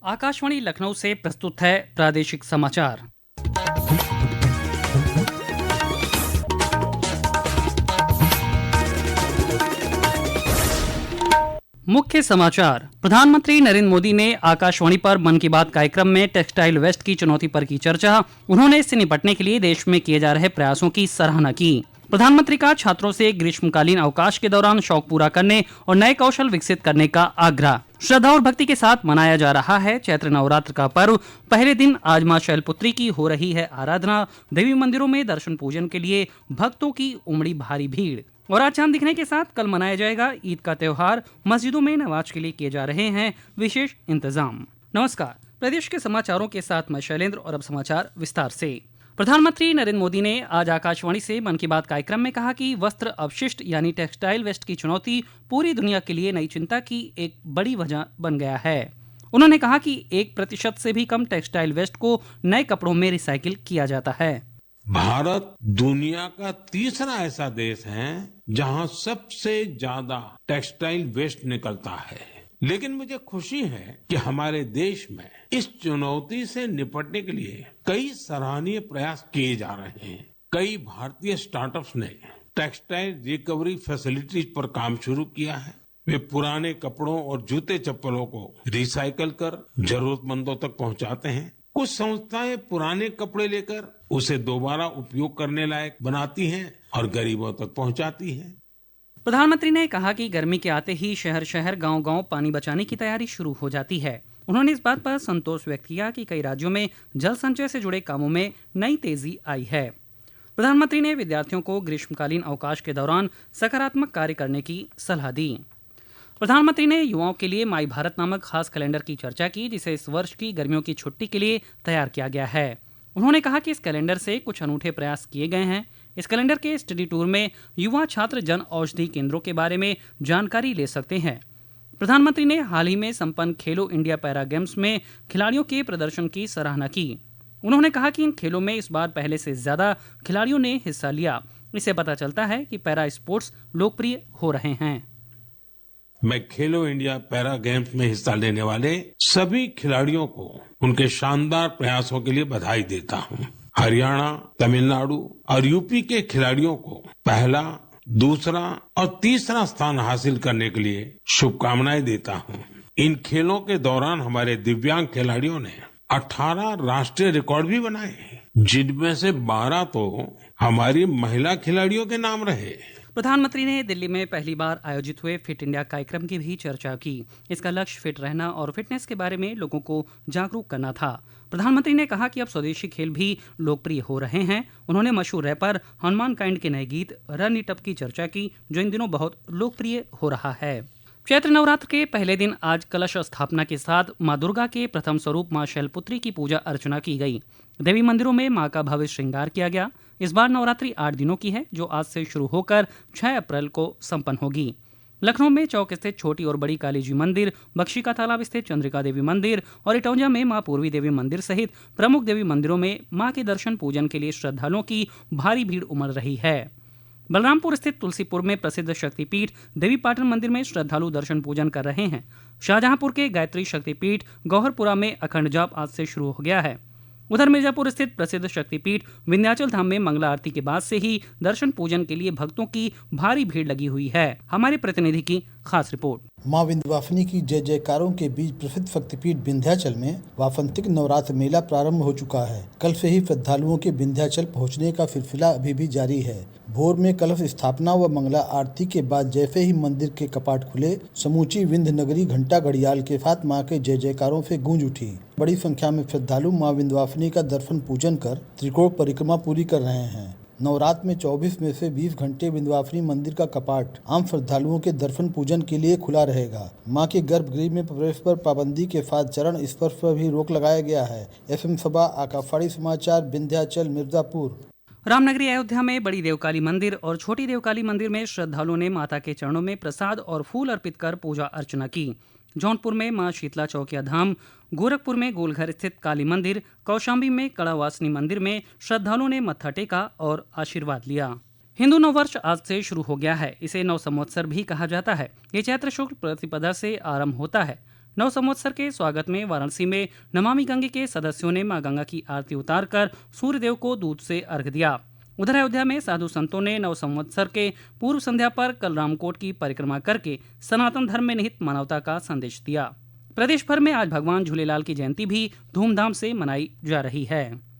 आकाशवाणी लखनऊ से प्रस्तुत है प्रादेशिक समाचार। मुख्य समाचार। प्रधानमंत्री नरेंद्र मोदी ने आकाशवाणी पर मन की बात कार्यक्रम में टेक्सटाइल वेस्ट की चुनौती पर की चर्चा। उन्होंने इससे निपटने के लिए देश में किए जा रहे प्रयासों की सराहना की। प्रधानमंत्री का छात्रों से ग्रीष्मकालीन अवकाश के दौरान शौक पूरा करने और नए कौशल विकसित करने का आग्रह। श्रद्धा और भक्ति के साथ मनाया जा रहा है चैत्र नवरात्र का पर्व। पहले दिन आज मां शैलपुत्री की हो रही है आराधना। देवी मंदिरों में दर्शन पूजन के लिए भक्तों की उमड़ी भारी भीड़। और आज चांद दिखने के साथ कल मनाया जाएगा ईद का त्योहार। मस्जिदों में नमाज के लिए किए जा रहे हैं विशेष इंतजाम। नमस्कार, प्रदेश के समाचारों के साथ मैं शैलेंद्र और अब समाचार विस्तार से। प्रधानमंत्री नरेंद्र मोदी ने आज आकाशवाणी से मन की बात कार्यक्रम में कहा कि वस्त्र अवशिष्ट यानी टेक्सटाइल वेस्ट की चुनौती पूरी दुनिया के लिए नई चिंता की एक बड़ी वजह बन गया है। उन्होंने कहा कि 1% से भी कम टेक्सटाइल वेस्ट को नए कपड़ों में रिसाइकिल किया जाता है। भारत दुनिया का तीसरा ऐसा देश है जहां सबसे ज्यादा टेक्सटाइल वेस्ट निकलता है। लेकिन मुझे खुशी है कि हमारे देश में इस चुनौती से निपटने के लिए कई सराहनीय प्रयास किए जा रहे हैं। कई भारतीय स्टार्टअप्स ने टेक्सटाइल रिकवरी फैसिलिटीज पर काम शुरू किया है। वे पुराने कपड़ों और जूते चप्पलों को रिसाइकल कर जरूरतमंदों तक पहुंचाते हैं। कुछ संस्थाएं पुराने कपड़े लेकर उसे दोबारा उपयोग करने लायक बनाती हैं और गरीबों तक पहुंचाती हैं। प्रधानमंत्री ने कहा कि गर्मी के आते ही शहर शहर गांव गांव पानी बचाने की तैयारी शुरू हो जाती है। उन्होंने इस बात पर संतोष व्यक्त किया कि कई राज्यों में जल संचय से जुड़े कामों में नई तेजी आई है। प्रधानमंत्री ने विद्यार्थियों को ग्रीष्मकालीन अवकाश के दौरान सकारात्मक कार्य करने की सलाह दी। प्रधानमंत्री ने युवाओं के लिए माई भारत नामक खास कैलेंडर की चर्चा की, जिसे इस वर्ष की गर्मियों की छुट्टी के लिए तैयार किया गया है। उन्होंने कहा कि इस कैलेंडर से कुछ अनूठे प्रयास किए गए हैं। इस कैलेंडर के स्टडी टूर में युवा छात्र जन औषधि केंद्रों के बारे में जानकारी ले सकते हैं। प्रधानमंत्री ने हाल ही में संपन्न खेलो इंडिया पैरा गेम्स में खिलाड़ियों के प्रदर्शन की सराहना की। उन्होंने कहा कि इन खेलों में इस बार पहले से ज्यादा खिलाड़ियों ने हिस्सा लिया। इससे पता चलता है कि पैरा स्पोर्ट्स लोकप्रिय हो रहे हैं। मैं खेलो इंडिया पैरा गेम्स में हिस्सा लेने वाले सभी खिलाड़ियों को उनके शानदार प्रयासों के लिए बधाई देता हूं। हरियाणा, तमिलनाडु और यूपी के खिलाड़ियों को पहला, दूसरा और तीसरा स्थान हासिल करने के लिए शुभकामनाएं देता हूं। इन खेलों के दौरान हमारे दिव्यांग खिलाड़ियों ने 18 राष्ट्रीय रिकॉर्ड भी बनाए, जिनमें से 12 तो हमारी महिला खिलाड़ियों के नाम रहे। प्रधानमंत्री ने दिल्ली में पहली बार आयोजित हुए फिट इंडिया कार्यक्रम की भी चर्चा की। इसका लक्ष्य फिट रहना और फिटनेस के बारे में लोगों को जागरूक करना था। प्रधानमंत्री ने कहा कि अब स्वदेशी खेल भी लोकप्रिय हो रहे हैं। उन्होंने मशहूर रैपर हनुमान काइंड के नए गीत रन इट अप की चर्चा की, जो इन दिनों बहुत लोकप्रिय हो रहा है। चैत्र नवरात्र के पहले दिन आज कलश स्थापना के साथ मां दुर्गा के प्रथम स्वरूप मां शैलपुत्री की पूजा अर्चना की गई। देवी मंदिरों में मां का भव्य श्रृंगार किया गया। इस बार नवरात्रि 8 दिनों की है, जो आज से शुरू होकर 6 अप्रैल को संपन्न होगी। लखनऊ में चौक स्थित छोटी और बड़ी काली जी मंदिर, बख्शी का तालाब स्थित चंद्रिका देवी मंदिर और इटौंजा में मां पूर्वी देवी मंदिर सहित प्रमुख देवी मंदिरों में मां के दर्शन पूजन के लिए श्रद्धालुओं की भारी भीड़ उमड़ रही है। बलरामपुर स्थित तुलसीपुर में प्रसिद्ध शक्तिपीठ देवीपाटन मंदिर में श्रद्धालु दर्शन पूजन कर रहे हैं। शाहजहांपुर के गायत्री शक्तिपीठ गौहरपुरा में अखंड जाप आज से शुरू हो गया है। उधर मिर्जापुर स्थित प्रसिद्ध शक्तिपीठ विंध्याचल धाम में मंगला आरती के बाद से ही दर्शन पूजन के लिए भक्तों की भारी भीड़ लगी हुई है। हमारे प्रतिनिधि की खास रिपोर्ट। मां विंध्यवासिनी की जय जयकारों के बीच प्रसिद्ध शक्तिपीठ विंध्याचल में वासंतिक नवरात्र मेला प्रारंभ हो चुका है। कल से ही श्रद्धालुओं के विंध्याचल पहुंचने का सिलसिला अभी भी जारी है। भोर में कलश स्थापना व मंगला आरती के बाद जैसे ही मंदिर के कपाट खुले, समूची विंध्य नगरी घंटा घड़ियाल के साथ मां के जय जयकारों से गूंज उठी। बड़ी संख्या में श्रद्धालु मां विंध्यवासिनी का दर्शन पूजन कर त्रिकोण परिक्रमा पूरी कर रहे हैं। नवरात्र में 24 में से 20 घंटे विंध्यवासिनी मंदिर का कपाट आम श्रद्धालुओं के दर्शन पूजन के लिए खुला रहेगा। मां के गर्भगृह में प्रवेश पर पाबंदी के साथ चरण स्पर्श पर भी रोक लगाया गया है। FM सबा, आकाशवाणी समाचार, विंध्याचल, मिर्जापुर। रामनगरी अयोध्या में बड़ी देवकाली मंदिर और छोटी देवकाली मंदिर में श्रद्धालुओं ने माता के चरणों में प्रसाद और फूल अर्पित कर पूजा अर्चना की। जौनपुर में मां शीतला चौकिया धाम, गोरखपुर में गोलघर स्थित काली मंदिर, कौशाम्बी में कड़ावासनी मंदिर में श्रद्धालुओं ने मत्था टेका और आशीर्वाद लिया। हिंदू नववर्ष आज से शुरू हो गया है। इसे नव संवत्सर भी कहा जाता है। ये चैत्र शुक्ल प्रतिपदा से आरंभ होता है। नव संवत्सर के स्वागत में वाराणसी में नमामि गंगे के सदस्यों ने मां गंगा की आरती उतारकर सूर्यदेव को दूध से अर्घ दिया। उधर अयोध्या में साधु संतों ने नव संवत्सर के पूर्व संध्या पर कल रामकोट की परिक्रमा करके सनातन धर्म में निहित मानवता का संदेश दिया। प्रदेश भर में आज भगवान झूलेलाल की जयंती भी धूमधाम से मनाई जा रही है।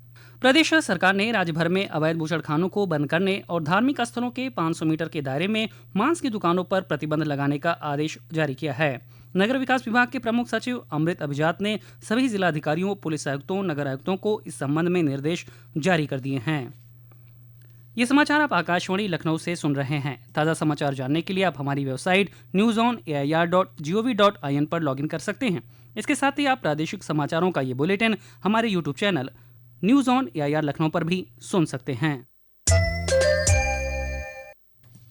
प्रदेश सरकार ने राज्य भर में अवैध बूचड़खानों को बंद करने और धार्मिक स्थलों के 500 मीटर के दायरे में मांस की दुकानों पर प्रतिबंध लगाने का आदेश जारी किया है। नगर विकास विभाग के प्रमुख सचिव अमृत अभिजात ने सभी जिलाधिकारियों, पुलिस आयुक्तों, नगर आयुक्तों को इस संबंध में निर्देश जारी कर दिए हैं। ये समाचार आप आकाशवाणी लखनऊ से सुन रहे हैं। ताज़ा समाचार जानने के लिए आप हमारी वेबसाइट newsonair.gov.in पर लॉगिन कर सकते हैं। इसके साथ ही आप प्रादेशिक समाचारों का ये बुलेटिन हमारे YouTube channel news on AIR Lucknow पर भी सुन सकते हैं।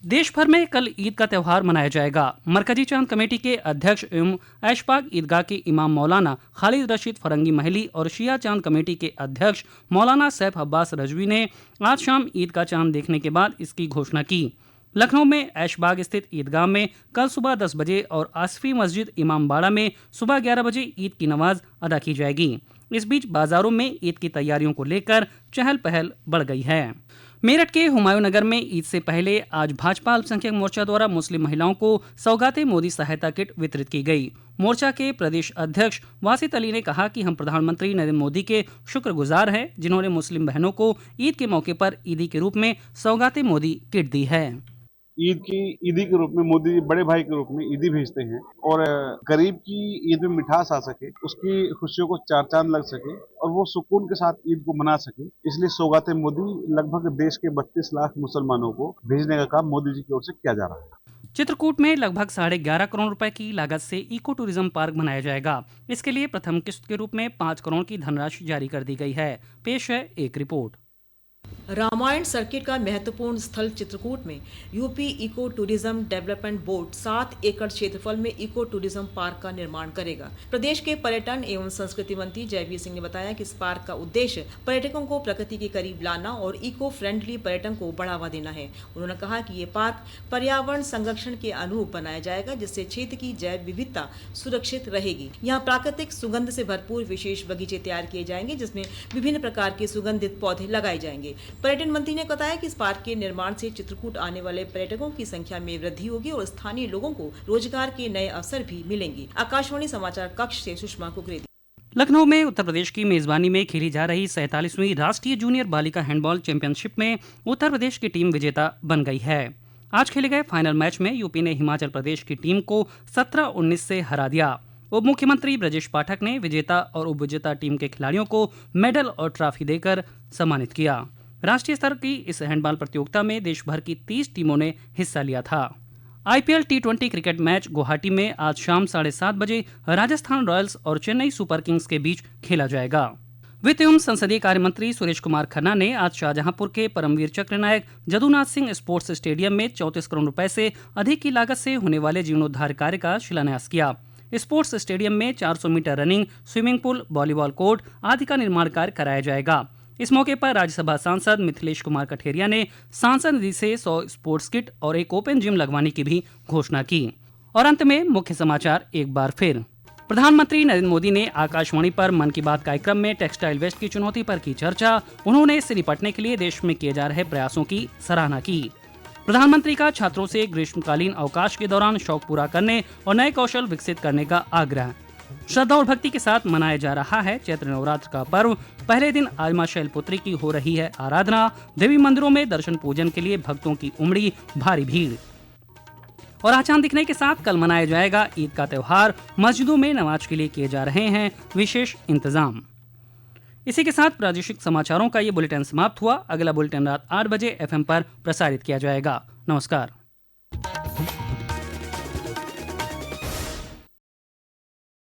देश भर में कल ईद का त्यौहार मनाया जाएगा। मरकजी चांद कमेटी के अध्यक्ष एवं ऐशबाग ईदगाह के इमाम मौलाना खालिद रशीद फरंगी महली और शिया चांद कमेटी के अध्यक्ष मौलाना सैफ अब्बास रजवी ने आज शाम ईद का चांद देखने के बाद इसकी घोषणा की। लखनऊ में ऐशबाग स्थित ईदगाह में कल सुबह 10 बजे और आसफी मस्जिद इमामबाड़ा में सुबह 11 बजे ईद की नमाज अदा की जाएगी। इस बीच बाजारों में ईद की तैयारियों को लेकर चहल पहल बढ़ गई है। मेरठ के हुमायूं नगर में ईद से पहले आज भाजपा अल्पसंख्यक मोर्चा द्वारा मुस्लिम महिलाओं को सौगाते मोदी सहायता किट वितरित की गई। मोर्चा के प्रदेश अध्यक्ष वासित अली ने कहा कि हम प्रधानमंत्री नरेंद्र मोदी के शुक्रगुजार हैं, जिन्होंने मुस्लिम बहनों को ईद के मौके पर ईदी के रूप में सौगाते मोदी किट दी है। ईदी के रूप में मोदी जी बड़े भाई के रूप में ईदी भेजते हैं और गरीब की ईद में मिठास आ सके, उसकी खुशियों को चार चांद लग सके और वो सुकून के साथ ईद को मना सके, इसलिए सौगाते मोदी लगभग देश के 32 लाख मुसलमानों को भेजने का काम मोदी जी की ओर से किया जा रहा है। चित्रकूट में लगभग 11.5 करोड़ रुपए की लागत से इको टूरिज्म पार्क बनाया जाएगा। इसके लिए प्रथम किस्त के रूप में 5 करोड़ की धनराशि जारी कर दी गई है। पेश है एक रिपोर्ट। रामायण सर्किट का महत्वपूर्ण स्थल चित्रकूट में UP eco tourism development board 7 एकड़ क्षेत्रफल में इको टूरिज्म पार्क का निर्माण करेगा। प्रदेश के पर्यटन एवं संस्कृति मंत्री जयवीर सिंह ने बताया कि इस पार्क का उद्देश्य पर्यटकों को प्रकृति के करीब लाना और इको फ्रेंडली पर्यटन को बढ़ावा देना है। उन्होंने कहा कि ये पार्क पर्यावरण संरक्षण के अनुरूप बनाया जाएगा, जिससे क्षेत्र की जैव विविधता सुरक्षित रहेगी। यहाँ प्राकृतिक सुगंध से भरपूर विशेष बगीचे तैयार किए जाएंगे, जिसमें विभिन्न प्रकार के सुगंधित पौधे लगाए जाएंगे। पर्यटन मंत्री ने बताया कि इस पार्क के निर्माण से चित्रकूट आने वाले पर्यटकों की संख्या में वृद्धि होगी और स्थानीय लोगों को रोजगार के नए अवसर भी मिलेंगे। आकाशवाणी समाचार कक्ष से सुषमा कुकरेती। लखनऊ में उत्तर प्रदेश की मेजबानी में खेली जा रही 47वीं राष्ट्रीय जूनियर बालिका हैंडबॉल चैंपियनशिप में उत्तर प्रदेश की टीम विजेता बन गई है। आज खेले गए फाइनल मैच में यूपी ने हिमाचल प्रदेश की टीम को 17-19 से हरा दिया। उप मुख्यमंत्री ब्रजेश पाठक ने विजेता और उपविजेता टीम के खिलाड़ियों को मेडल और ट्रॉफी देकर सम्मानित किया। राष्ट्रीय स्तर की इस हैंडबॉल प्रतियोगिता में देश भर की 30 टीमों ने हिस्सा लिया था। IPL T20 cricket match Guwahati में आज शाम 7:30 बजे राजस्थान रॉयल्स और चेन्नई सुपर किंग्स के बीच खेला जाएगा। वित्त एवं संसदीय कार्य मंत्री सुरेश कुमार खन्ना ने आज शाहजहांपुर के परमवीर चक्र नायक जदुनाथ सिंह स्पोर्ट्स स्टेडियम में 34 करोड़ रुपए से अधिक की लागत से होने वाले जीर्णोद्धार कार्य का शिलान्यास किया। स्पोर्ट्स स्टेडियम में 400 metre running, swimming pool, volleyball court आदि का निर्माण कार्य कराया जाएगा। इस मौके पर राज्यसभा सांसद मिथिलेश कुमार कठेरिया ने सांसद निधि से 100 स्पोर्ट्स किट और एक ओपन जिम लगवाने की भी घोषणा की। और अंत में मुख्य समाचार एक बार फिर। प्रधानमंत्री नरेंद्र मोदी ने आकाशवाणी पर मन की बात कार्यक्रम में टेक्सटाइल वेस्ट की चुनौती पर की चर्चा। उन्होंने इससे निपटने के लिए देश में किए जा रहे प्रयासों की सराहना की। प्रधानमंत्री का छात्रों से ग्रीष्मकालीन अवकाश के दौरान शौक पूरा करने और नए कौशल विकसित करने का आग्रह। श्रद्धा और भक्ति के साथ मनाया जा रहा है चैत्र नवरात्र का पर्व। पहले दिन आज मां शैलपुत्री की हो रही है आराधना। देवी मंदिरों में दर्शन पूजन के लिए भक्तों की उमड़ी भारी भीड़। और आज चांद दिखने के साथ कल मनाया जाएगा ईद का त्यौहार। मस्जिदों में नमाज के लिए किए जा रहे हैं विशेष इंतजाम। इसी के साथ प्रादेशिक समाचारों का ये बुलेटिन समाप्त हुआ। अगला बुलेटिन रात 8 बजे FM पर प्रसारित किया जाएगा। नमस्कार।